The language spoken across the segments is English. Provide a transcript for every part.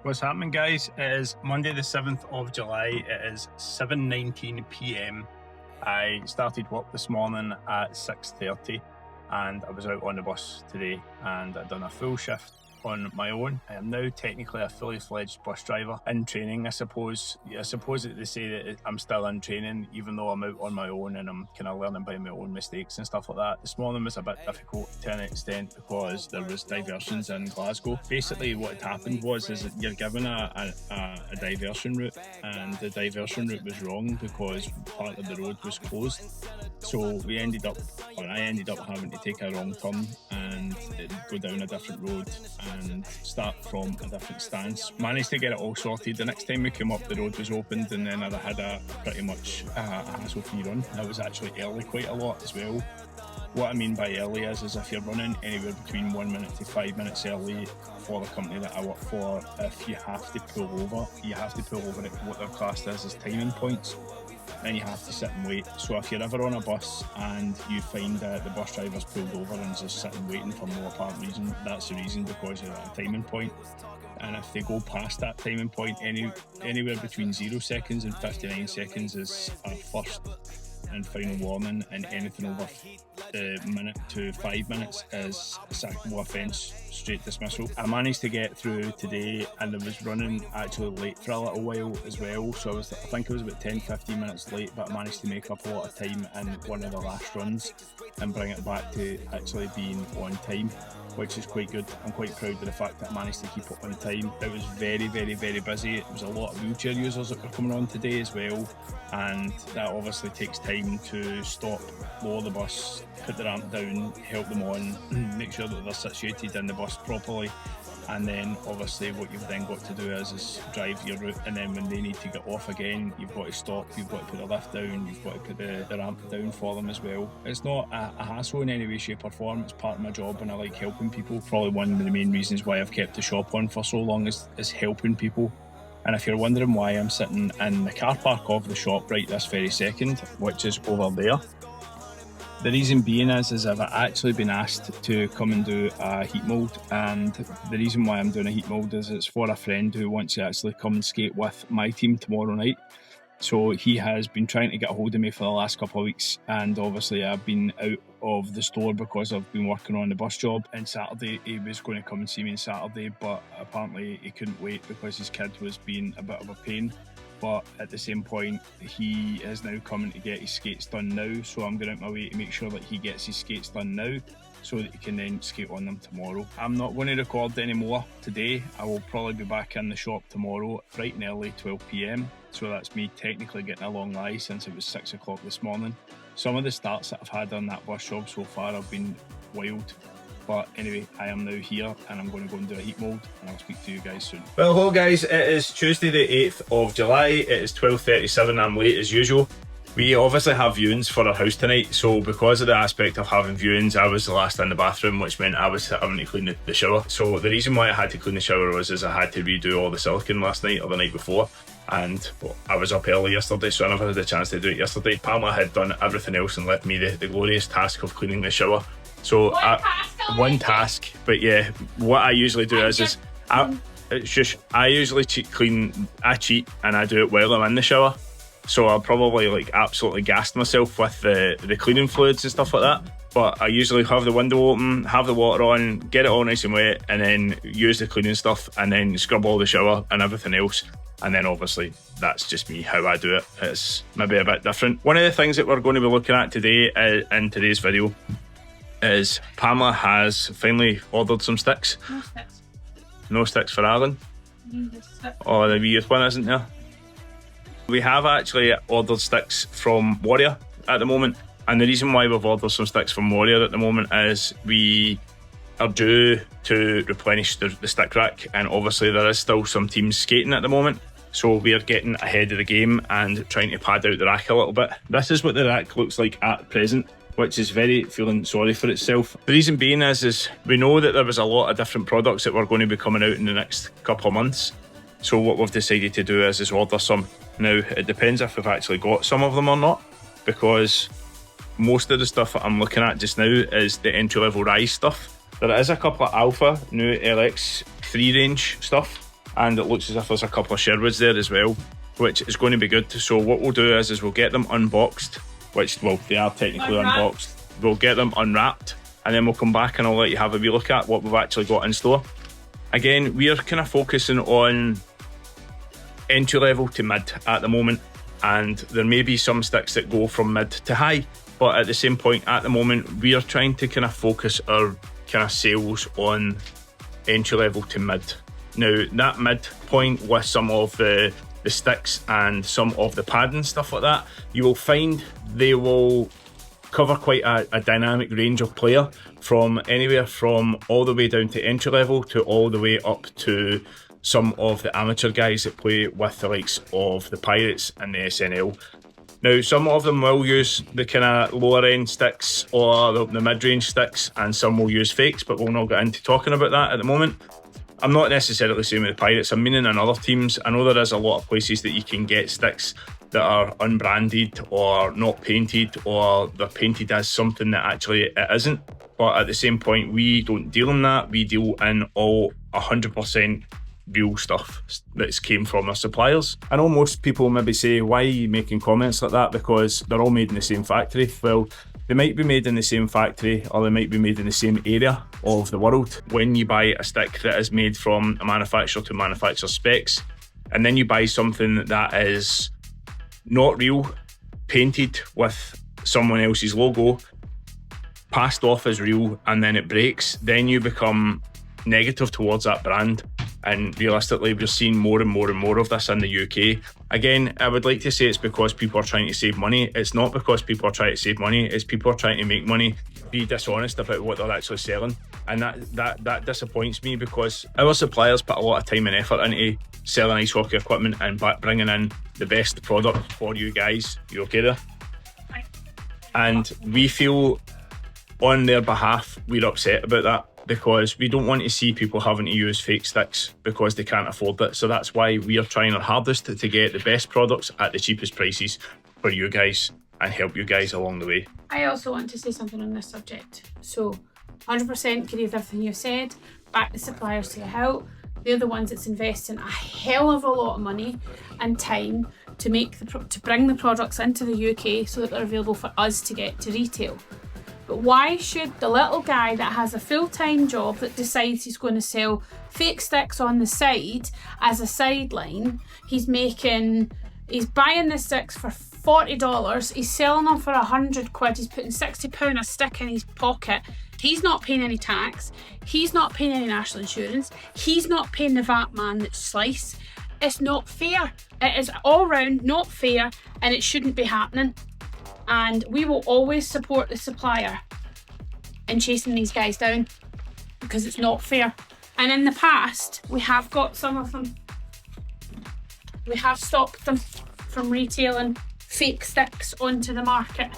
What's happening, guys? It is Monday the 7th of July. It is 7:19 p.m. I started work this morning at 6:30 and I was out on the bus today and I've done a full shift on my own. I am now technically a fully fledged bus driver in training, I suppose. I suppose that they say that I'm still in training even though I'm out on my own and I'm kind of learning by my own mistakes and stuff like that. This morning was a bit difficult to an extent because there was diversions in Glasgow. Basically what had happened was that you're given a diversion route and the diversion route was wrong because part of the road was closed. So I ended up having to take a wrong turn and go down a different road and start from a different stance. Managed to get it all sorted. The next time we came up, the road was opened and then I had a pretty much a hassle-free run. I was actually early quite a lot as well. What I mean by early is if you're running anywhere between 1 minute to 5 minutes early for the company that I work for, if you have to pull over, you have to pull over at what they're classed as timing points. Then you have to sit and wait. So if you're ever on a bus and you find that the bus driver's pulled over and is just sitting waiting for no apparent reason, that's the reason, because you're at a timing point. And if they go past that timing point, anywhere between 0 seconds and 59 seconds is a first and final warning, and anything over the minute to 5 minutes is a sackable offence, straight dismissal. I managed to get through today and I was running actually late for a little while as well, so I think it was about 10-15 minutes late, but I managed to make up a lot of time in one of the last runs and bring it back to actually being on time, which is quite good. I'm quite proud of the fact that I managed to keep it on time. It was very, very, very busy. There was a lot of wheelchair users that were coming on today as well, and that obviously takes time to stop, lower the bus, put the ramp down, help them on, make sure that they're situated in the bus properly, and then obviously what you've then got to do is drive your route, and then when they need to get off again, you've got to stop, you've got to put the lift down, you've got to put the ramp down for them as well. It's not a hassle in any way, shape or form. It's part of my job and I like helping people. Probably one of the main reasons why I've kept the shop on for so long is helping people. And if you're wondering why I'm sitting in the car park of the shop right this very second, which is over there, the reason being is I've actually been asked to come and do a heat mould, and the reason why I'm doing a heat mould is it's for a friend who wants to actually come and skate with my team tomorrow night. So he has been trying to get a hold of me for the last couple of weeks, and obviously I've been out of the store because I've been working on the bus job. And Saturday he was going to come and see me on Saturday, but apparently he couldn't wait because his kid was being a bit of a pain. But at the same point, he is now coming to get his skates done now, so I'm going out my way to make sure that he gets his skates done now so that he can then skate on them tomorrow. I'm not going to record anymore today. I will probably be back in the shop tomorrow bright and early, 12 p.m. So that's me technically getting a long lie since it was 6 o'clock this morning. Some of the starts that I've had on that bus job so far have been wild. But anyway, I am now here and I'm going to go and do a heat mould, and I'll speak to you guys soon. Well, hello guys, it is Tuesday the 8th of July. It is 12:37. I'm late as usual. We obviously have viewings for our house tonight, so because of the aspect of having viewings, I was the last in the bathroom, which meant I was having to clean the shower. So the reason why I had to clean the shower was I had to redo all the silicone last night or the night before, and I was up early yesterday, so I never had the chance to do it yesterday. Pamela had done everything else and left me the glorious task of cleaning the shower. So one task, but yeah, what I usually do is I usually cheat and I do it while I'm in the shower. So I'll probably absolutely gassed myself with the cleaning fluids and stuff like that. But I usually have the window open, have the water on, get it all nice and wet, and then use the cleaning stuff and then scrub all the shower and everything else. And then obviously that's just me, how I do it. It's maybe a bit different. One of the things that we're going to be looking at today in today's video is Pamela has finally ordered some sticks. No sticks. No sticks for Alan? Oh, the wee youth one isn't there? We have actually ordered sticks from Warrior at the moment, and the reason why we've ordered some sticks from Warrior at the moment is we are due to replenish the stick rack, and obviously there is still some teams skating at the moment, so we are getting ahead of the game and trying to pad out the rack a little bit. This is what the rack looks like at present, which is very feeling sorry for itself. The reason being is we know that there was a lot of different products that were going to be coming out in the next couple of months. So what we've decided to do is order some. Now, it depends if we've actually got some of them or not, because most of the stuff that I'm looking at just now is the entry-level Rise stuff. There is a couple of Alpha, new LX3 range stuff, and it looks as if there's a couple of Sherwoods there as well, which is going to be good. So what we'll do is we'll get them unboxed, which, well, they are technically unboxed. We'll get them unwrapped, and then we'll come back and I'll let you have a wee look at what we've actually got in store. Again, we're kind of focusing on entry level to mid at the moment, and there may be some sticks that go from mid to high, but at the same point at the moment we are trying to kind of focus our kind of sales on entry level to mid. Now that mid point with some of the sticks and some of the padding stuff like that, you will find they will cover quite a dynamic range of player, from anywhere from all the way down to entry level to all the way up to some of the amateur guys that play with the likes of the Pirates and the SNL. Now, some of them will use the kind of lower end sticks or the mid-range sticks, and some will use fakes, but we'll not get into talking about that at the moment. I'm not necessarily saying with the Pirates, I'm meaning in other teams. I know there is a lot of places that you can get sticks that are unbranded or not painted, or they're painted as something that actually it isn't. But at the same point, we don't deal in that. We deal in all 100% real stuff that's came from our suppliers. I know most people maybe say, why are you making comments like that? Because they're all made in the same factory. Well, they might be made in the same factory, or they might be made in the same area of the world. When you buy a stick that is made from a manufacturer to manufacturer specs, and then you buy something that is not real, painted with someone else's logo, passed off as real, and then it breaks, then you become negative towards that brand. And realistically, we're seeing more and more and more of this in the UK. Again, I would like to say it's because people are trying to save money. It's not because people are trying to save money, it's people are trying to make money, be dishonest about what they're actually selling. And that disappoints me, because our suppliers put a lot of time and effort into selling ice hockey equipment and bringing in the best product for you guys. You okay there? And we feel on their behalf we're upset about that, because we don't want to see people having to use fake sticks because they can't afford it. So that's why we are trying our hardest to get the best products at the cheapest prices for you guys and help you guys along the way. I also want to say something on this subject. So 100% agree with everything you've said. Back the suppliers to your help. They're the ones that's investing a hell of a lot of money and time to bring the products into the UK so that they're available for us to get to retail. But why should the little guy that has a full-time job that decides he's going to sell fake sticks on the side as a sideline, he's buying the sticks for $40, he's selling them for £100, he's putting £60 a stick in his pocket, he's not paying any tax, he's not paying any national insurance, he's not paying the VAT man that's slice. It's not fair. It is all round not fair, and it shouldn't be happening. And we will always support the supplier in chasing these guys down, because it's not fair. And in the past, we have got some of them. We have stopped them from retailing fake sticks onto the market,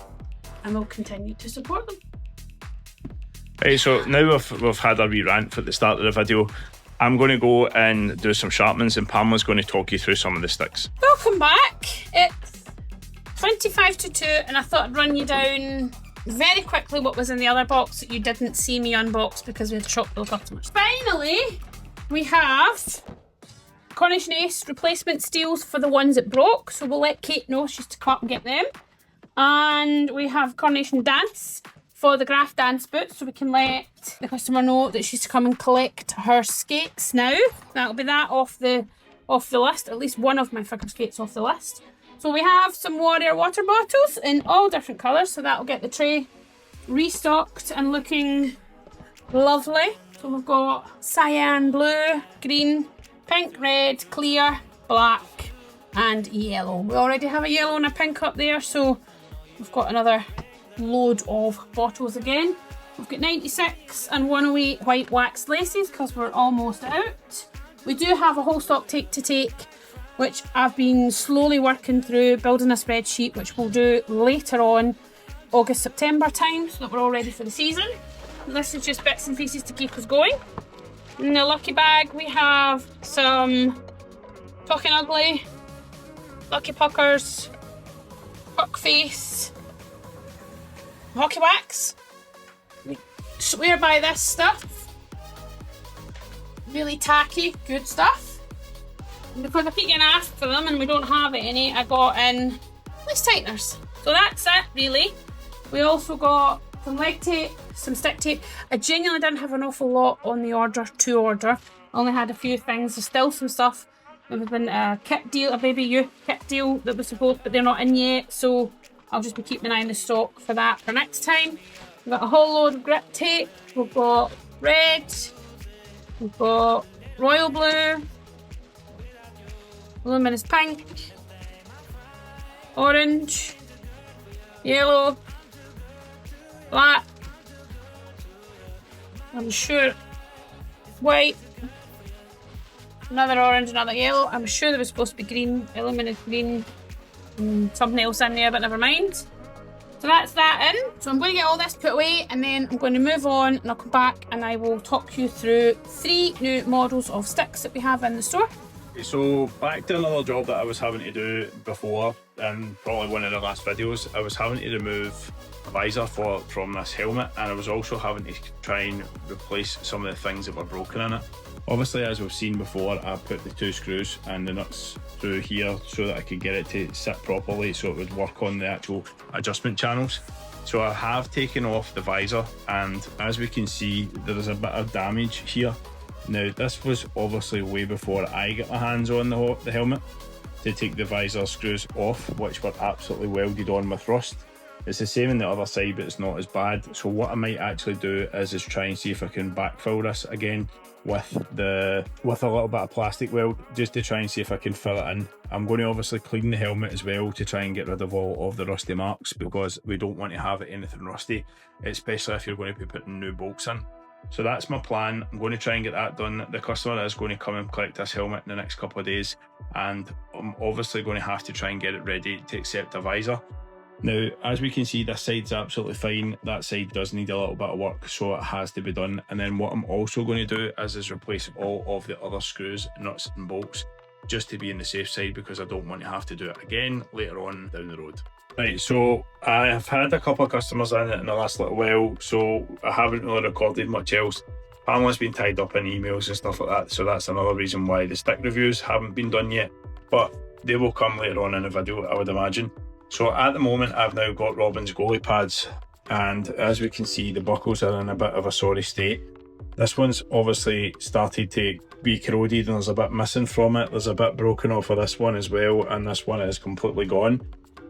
and we'll continue to support them. Right, so now we've had a wee rant at the start of the video. I'm going to go and do some sharpenings, and Pamela's going to talk you through some of the sticks. Welcome back. It's 25 to 2, and I thought I'd run you down very quickly what was in the other box that you didn't see me unbox because we had shocked the customers. Finally, we have Coronation Ace replacement steels for the ones that broke, so we'll let Kate know she's to come up and get them. And we have Coronation Dance for the Graph Dance boots, so we can let the customer know that she's to come and collect her skates now. That'll be that off the list, at least one of my figure skates off the list. So we have some Warrior water bottles in all different colours, so that'll get the tray restocked and looking lovely. So we've got cyan, blue, green, pink, red, clear, black and yellow. We already have a yellow and a pink up there, so we've got another load of bottles again. We've got 96 and 108 white wax laces because we're almost out. We do have a whole stock take to take, which I've been slowly working through, building a spreadsheet, which we'll do later on August, September time, so that we're all ready for the season. And this is just bits and pieces to keep us going. In the lucky bag, we have some Talking Ugly, Lucky Puckers, Puck Face, Hockey Wax. We swear by this stuff. Really tacky, good stuff. because I keep getting asked for them and we don't have any, I got in lace tighteners. So that's it, really. We also got some leg tape, some stick tape. I genuinely didn't have an awful lot on the order to order. I only had a few things. There's still some stuff. There's been a kit deal, a baby youth kit deal that was supposed, but they're not in yet. So I'll just be keeping an eye on the stock for that for next time. We've got a whole load of grip tape. We've got red. We've got royal blue. Luminous pink. Orange. Yellow. Black. I'm sure white. Another orange, another yellow. I'm sure there was supposed to be green, illuminated green, and something else in there, but never mind. So that's that in. So I'm going to get all this put away and then I'm going to move on and I'll come back and I will talk you through 3 new models of sticks that we have in the store. So back to another job that I was having to do before, and probably one of the last videos, I was having to remove a visor from this helmet, and I was also having to try and replace some of the things that were broken in it. Obviously, as we've seen before, I put the 2 screws and the nuts through here so that I could get it to sit properly so it would work on the actual adjustment channels. So I have taken off the visor, and as we can see, there is a bit of damage here. Now, this was obviously way before I got my hands on the helmet to take the visor screws off, which were absolutely welded on with rust. It's the same on the other side, but it's not as bad. So what I might actually do is try and see if I can backfill this again with a little bit of plastic weld, just to try and see if I can fill it in. I'm going to obviously clean the helmet as well to try and get rid of all of the rusty marks, because we don't want to have anything rusty, especially if you're going to be putting new bolts in. So that's my plan. I'm going to try and get that done. The customer is going to come and collect this helmet in the next couple of days, and I'm obviously going to have to try and get it ready to accept a visor. Now, as we can see, this side's absolutely fine. That side does need a little bit of work, so it has to be done. And then what I'm also going to do is replace all of the other screws, nuts and bolts, just to be on the safe side, because I don't want to have to do it again later on down the road. Right, so I have had a couple of customers in it in the last little while, so I haven't really recorded much else. Pamela's been tied up in emails and stuff like that, so that's another reason why the stick reviews haven't been done yet, but they will come later on in the video, I would imagine. So at the moment, I've now got Robin's goalie pads, and as we can see, the buckles are in a bit of a sorry state. This one's obviously started to be corroded and there's a bit missing from it. There's a bit broken off of this one as well, and this one is completely gone.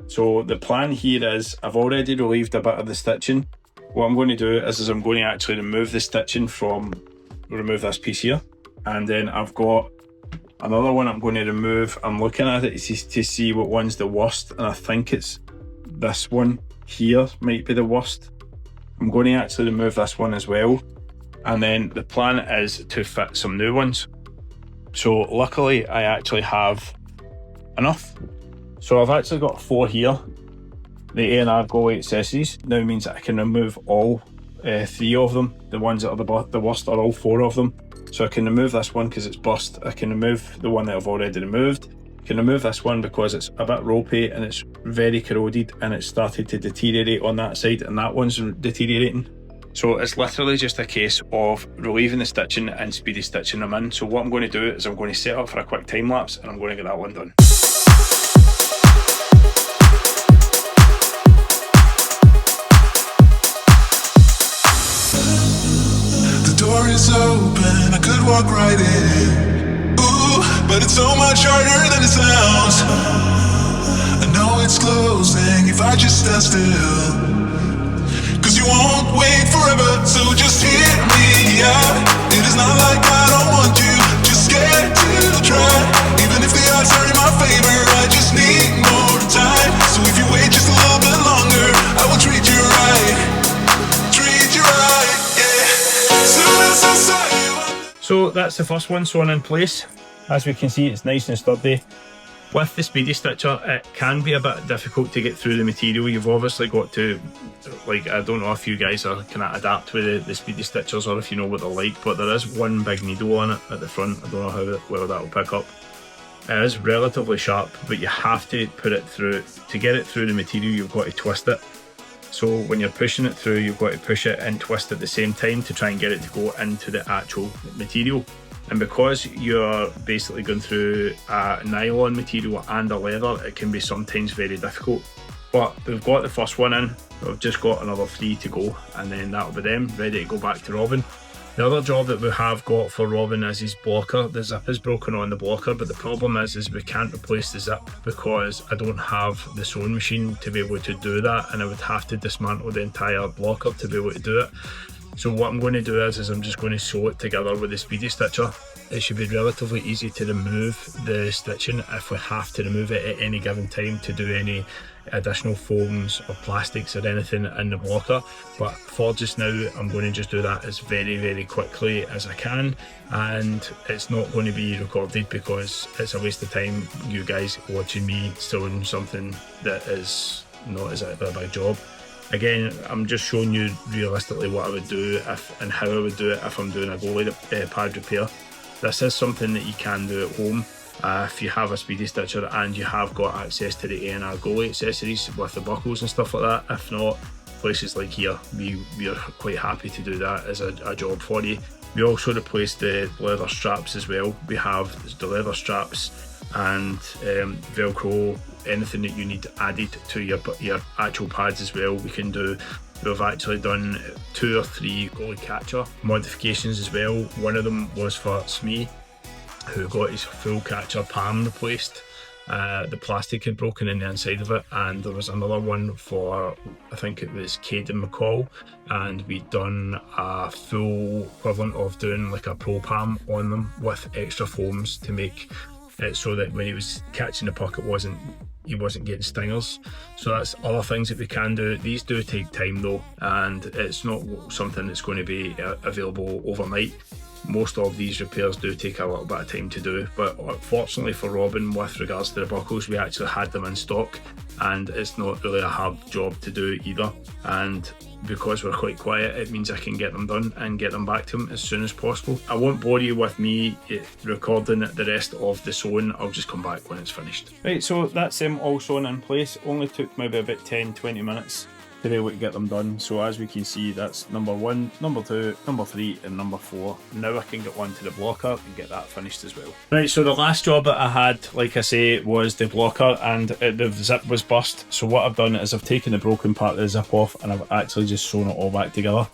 So the plan here is, I've already relieved a bit of the stitching. What I'm going to do is I'm going to actually remove the stitching remove this piece here, and then I've got another one I'm going to remove. I'm looking at it to see what one's the worst, and I think it's this one here might be the worst. I'm going to actually remove this one as well, and then the plan is to fit some new ones. So luckily I actually have enough. So I've actually got 4 here. The A&R goalie accessories now means that I can remove all 3 of them. The ones that are the worst are all 4 of them. So I can remove this one because it's burst. I can remove the one that I've already removed. I can remove this one because it's a bit ropey and it's very corroded and it's started to deteriorate on that side, and that one's deteriorating. So it's literally just a case of relieving the stitching and speedy stitching them in. So what I'm going to do is I'm going to set up for a quick time lapse and I'm going to get that one done. Door is open, I could walk right in. Ooh, but it's so much harder than it sounds. I know it's closing if I just stand still. Cause you won't wait forever, so just hear me out. It is not like I don't want you, just scared to try. Even if the odds are in my favor, I just need more time. So if you wait just a little bit longer, I will treat you right. Treat you right, yeah. So that's the first one sewn in place. As we can see, it's nice and sturdy. With the Speedy Stitcher, it can be a bit difficult to get through the material. You've obviously got to, like, I don't know if you guys are kind of adapt with the Speedy Stitchers or if you know what they're like, but there is one big needle on it at the front. I don't know how well that will pick up. It is relatively sharp, but you have to put it through. To get it through the material, you've got to twist it. So when you're pushing it through, you've got to push it and twist at the same time to try and get it to go into the actual material. And because you're basically going through a nylon material and a leather, it can be sometimes very difficult. But we've got the first one in, we've just got another 3 to go, and then that'll be them, ready to go back to Robin. The other job that we have got for Robin is his blocker. The zip is broken on the blocker, but the problem is we can't replace the zip because I don't have the sewing machine to be able to do that, and I would have to dismantle the entire blocker to be able to do it. So what I'm going to do is I'm just going to sew it together with the Speedy Stitcher. It should be relatively easy to remove the stitching if we have to remove it at any given time to do any additional foams or plastics or anything in the blocker, but for just now I'm going to just do that as very quickly as I can, and it's not going to be recorded because it's a waste of time you guys watching me sewing something that is not exactly a big job. Again, I'm just showing you realistically what I would do if and how I would do it if I'm doing a goalie pad repair. This is something that you can do at home if you have a Speedy Stitcher and you have got access to the A&R goalie accessories with the buckles and stuff like that. If not, places like here, we are quite happy to do that as a job for you. We also replaced the leather straps as well. We have the leather straps and Velcro, anything that you need added to your actual pads as well, we can do. We've actually done 2 or 3 goalie catcher modifications as well. One of them was for Smee, who got his full catcher palm replaced. The plastic had broken in the inside of it, and there was another one for, I think it was Caden McCall, and we'd done a full equivalent of doing like a pro palm on them with extra foams to make it so that when he was catching the puck he wasn't getting stingers. So that's other things that we can do. These do take time though, and it's not something that's going to be available overnight. Most of these repairs do take a little bit of time to do, but fortunately for Robin, with regards to the buckles, we actually had them in stock, and it's not really a hard job to do either. And because we're quite quiet, it means I can get them done and get them back to him as soon as possible. I won't bore you with me recording the rest of the sewing. I'll just come back when it's finished. Right, so that's them all sewn in place. Only took maybe about 10-20 minutes to be able to get them done. So as we can see, that's number 1, number 2, number 3 and number 4. Now I can get one to the blocker and get that finished as well. Right, so the last job that I had, like I say, was the blocker, and the zip was burst. So what I've done is I've taken the broken part of the zip off and I've actually just sewn it all back together.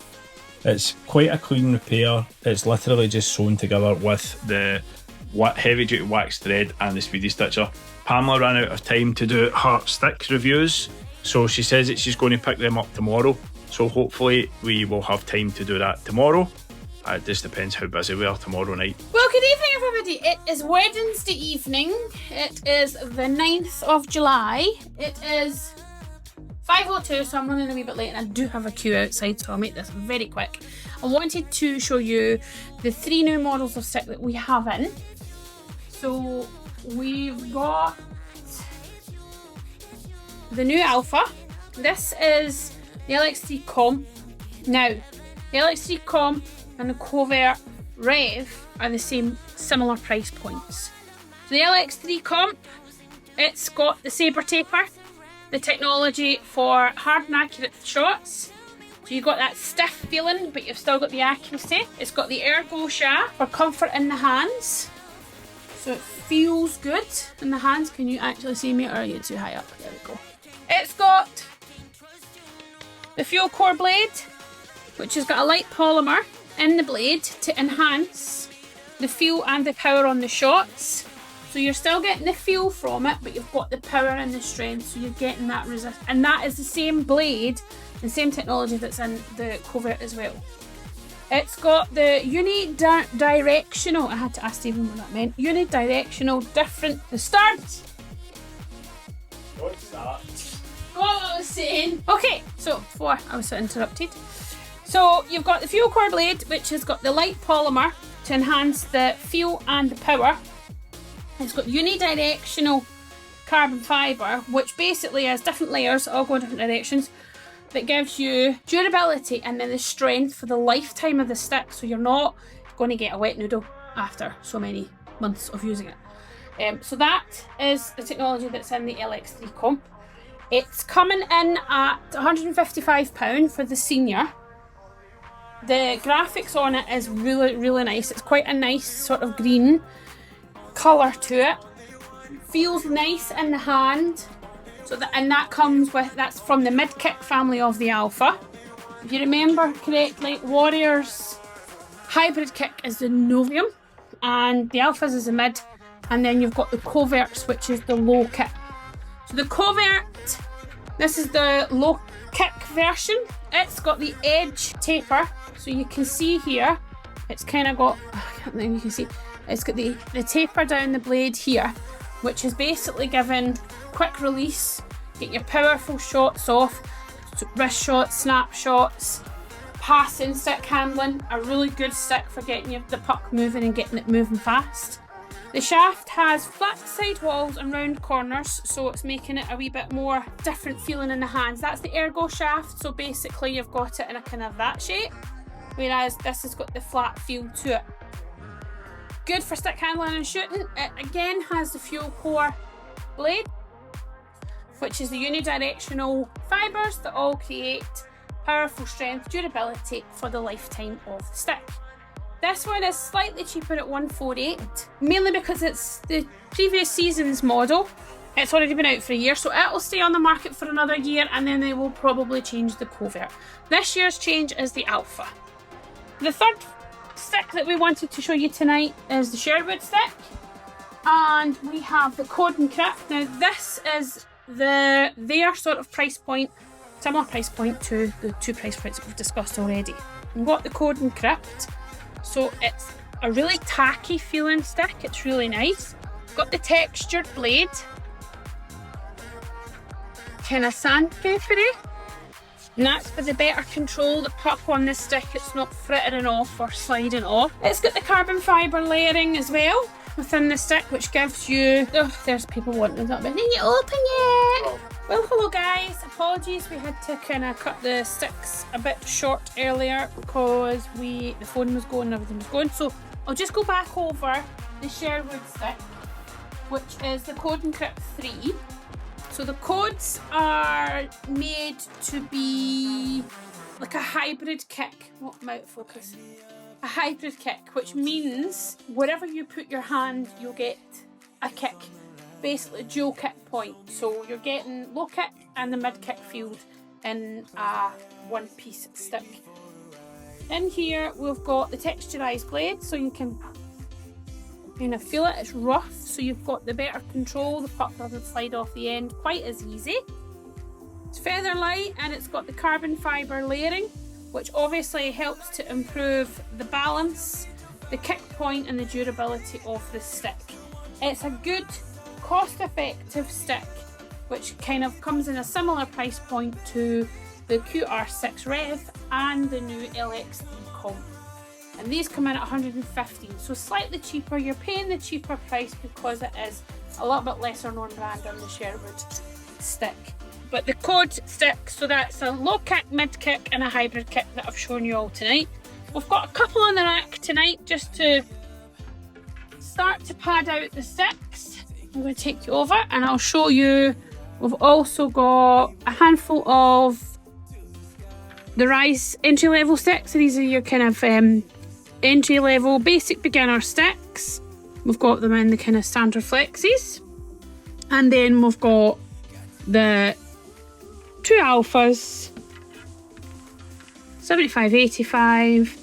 It's quite a clean repair. It's literally just sewn together with the heavy duty wax thread and the Speedy Stitcher. Pamela ran out of time to do her stick reviews, so she says that she's going to pick them up tomorrow. So hopefully we will have time to do that tomorrow. It just depends how busy we are tomorrow night. Well, good evening everybody. It is Wednesday evening. It is the 9th of July. It is 5:02, so I'm running a wee bit late and I do have a queue outside, so I'll make this very quick. I wanted to show you the 3 new models of stick that we have in. So we've got the new Alpha. This is the LX3 Comp. Now, the LX3 Comp and the Covert Rev are the similar price points. So the LX3 Comp, it's got the sabre taper, the technology for hard and accurate shots. So you've got that stiff feeling, but you've still got the accuracy. It's got the Ergo shaft for comfort in the hands. So it feels good in the hands. Can you actually see me, or are you too high up? There we go. It's got the fuel core blade, which has got a light polymer in the blade to enhance the feel and the power on the shots. So you're still getting the feel from it, but you've got the power and the strength, so you're getting that resist. And that is the same blade, the same technology that's in the Covert as well. It's got the unidirectional, I had to ask Stephen what that meant, unidirectional different, the start. What's that? What I was saying. Okay, so before I was so interrupted. So you've got the fuel core blade, which has got the light polymer to enhance the feel and the power. It's got unidirectional carbon fibre, which basically has different layers, all go in different directions, that gives you durability and then the strength for the lifetime of the stick, so you're not going to get a wet noodle after so many months of using it. So that is the technology that's in the LX3 Comp. It's coming in at £155 for the senior. The graphics on it is really, really nice. It's quite a nice sort of green colour to it. Feels nice in the hand. And that comes with, that's from the mid-kick family of the Alpha. If you remember correctly, Warriors hybrid kick is the Novium, and the Alphas is the mid, and then you've got the Coverts, which is the low kick. So the Covert, this is the low kick version. It's got the edge taper, so you can see here, it's kind of got, I can't think you can see, it's got the taper down the blade here, which is basically giving quick release, get your powerful shots off, wrist shots, snapshots, passing, stick handling, a really good stick for getting the puck moving and getting it moving fast. The shaft has flat side walls and round corners, so it's making it a wee bit more different feeling in the hands. That's the Ergo shaft, so basically you've got it in a kind of that shape, whereas this has got the flat feel to it. Good for stick handling and shooting. It again has the fuel core blade, which is the unidirectional fibres that all create powerful strength, durability for the lifetime of the stick. This one is slightly cheaper at $148, mainly because it's the previous season's model. It's already been out for a year, so it'll stay on the market for another year, and then they will probably change the Covert. This year's change is the Alpha. The third stick that we wanted to show you tonight is the Sherwood stick, and we have the Cord and Crypt. Now this is their sort of price point, similar price point to the two price points that we've discussed already. We've got the Cord and Crypt, so it's a really tacky feeling stick, it's really nice. Got the textured blade, kind of sandpapery, and that's for the better control the puck on this stick, it's not frittering off or sliding off. It's got the carbon fibre layering as well within the stick, which gives you, oh, there's people wanting that, but didn't you open yet? Well, hello guys, apologies, we had to kind of cut the sticks a bit short earlier because the phone was going and everything was going, so I'll just go back over the Sherwood stick, which is the Cord and Crypt 3. So the codes are made to be like a hybrid kick. What am I out of focus? A hybrid kick, which means wherever you put your hand, you'll get a kick. Basically, dual kick point. So you're getting low kick and the mid kick field in a one-piece stick. In here, we've got the texturized blade, so you can kind of feel it. It's rough, so you've got the better control. The puck doesn't slide off the end quite as easy. It's feather light, and it's got the carbon fibre layering, which obviously helps to improve the balance, the kick point and the durability of the stick. It's a good cost-effective stick, which kind of comes in a similar price point to the QR6 Rev and the new LX3 Comp. And these come in at $115, so slightly cheaper. You're paying the cheaper price because it is a little bit lesser known brand on the Sherwood stick. But the Code stick, so that's a low kick, mid kick and a hybrid kick that I've shown you all tonight. We've got a couple in the rack tonight just to start to pad out the sticks. I'm going to take you over and I'll show you. We've also got a handful of the Rise entry level sticks. So these are your kind of entry level basic beginner sticks. We've got them in the kind of standard flexes, and then we've got the two Alphas, 75-85,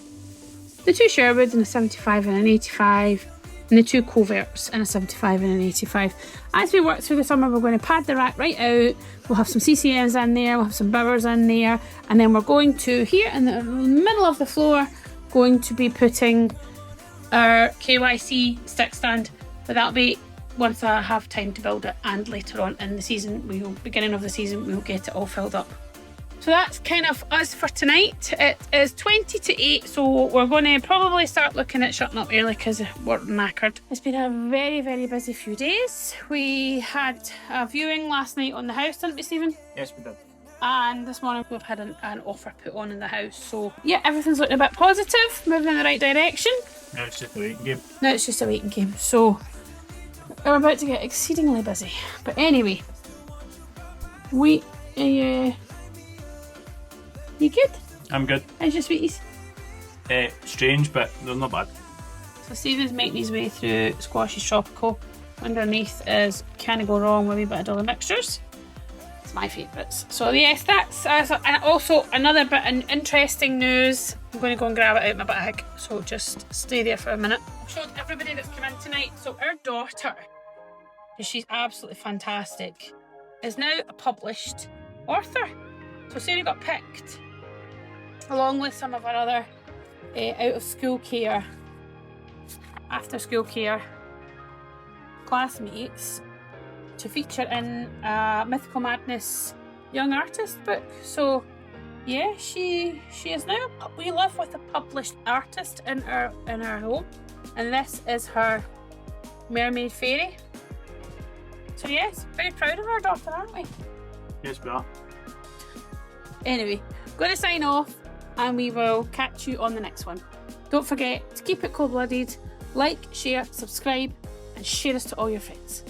the two Sherwoods in a 75 and an 85, and the two Coverts in a 75 and an 85. As we work through the summer, we're going to pad the rack right out. We'll have some CCMs in there, we'll have some Bowers in there, and then we're going to, here in the middle of the floor, going to be putting our KYC stick stand, but that'll be once I have time to build it, and later on in the season, beginning of the season, we'll get it all filled up. So that's kind of us for tonight. It is 20 to 8, so we're going to probably start looking at shutting up early because we're knackered. It's been a very, very busy few days. We had a viewing last night on the house, didn't we, Stephen? Yes, we did. And this morning we've had an offer put on in the house. So yeah, everything's looking a bit positive, moving in the right direction. Now it's just a waiting game. Now it's just a waiting game. So we're about to get exceedingly busy. But anyway, you good? I'm good. How's your sweeties? Strange, but they're not bad. So Stephen's making his way through Squashy's Tropical. Underneath is Can't Go Wrong with a wee bit of Dolly Mixtures. It's my favourites. So yes, that's and also another bit of interesting news. I'm going to go and grab it out of my bag, so just stay there for a minute. I've showed everybody that's come in tonight. So our daughter, she's absolutely fantastic, is now a published author. So Sarah got picked, along with some of our other out of school care, after school care classmates, to feature in a Mythical Madness young artist book. So yeah, she is now, we live with a published artist in our home, and this is her Mermaid Fairy. So yes, very proud of our daughter, aren't we? Yes, we are. Anyway, going to sign off, and we will catch you on the next one. Don't forget to keep it cold-blooded, like, share, subscribe, and share us to all your friends.